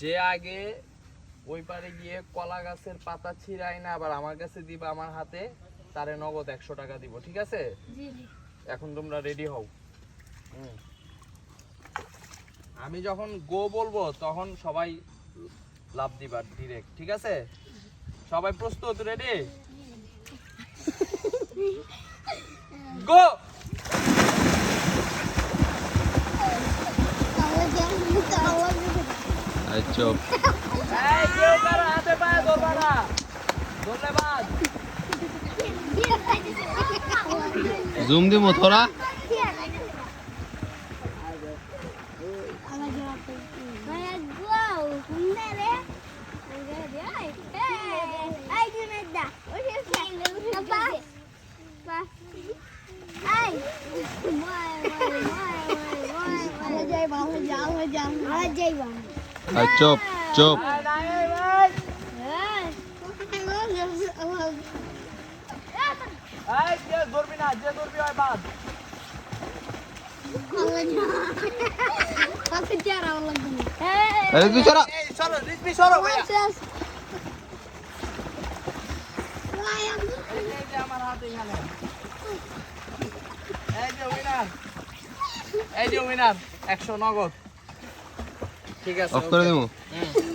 যে আগে ওই পারে গিয়ে কলা গাছের পাতা ছিঁড়াই না আবার আমার কাছে দিবা আমার হাতে, তারে নগদ 100 টাকা দিব, ঠিক আছে? এখন তোমরা রেডি হও। আমি যখন গো বলবো তখন সবাই লাফ দিবা ডিরেক্ট, ঠিক আছে? সবাই প্রস্তুত? রেডি? গো! চুপ। এই কেউ কারো হাতে পায়ে ধরবা না, ধরলে বাদ। জুম দিমু থোড়া। চুপ চুপ। এই যে ধরবি না, যে ধরবি হয় বাদ। আরে তুই চড়া। এই সরো, রিজভি সরো ভাইয়া। এই যে আমার হাতে এখানে। এই যে উইনার, এই যে উইনার 100 নগদ, ঠিক আছে? অফ করে দেবো।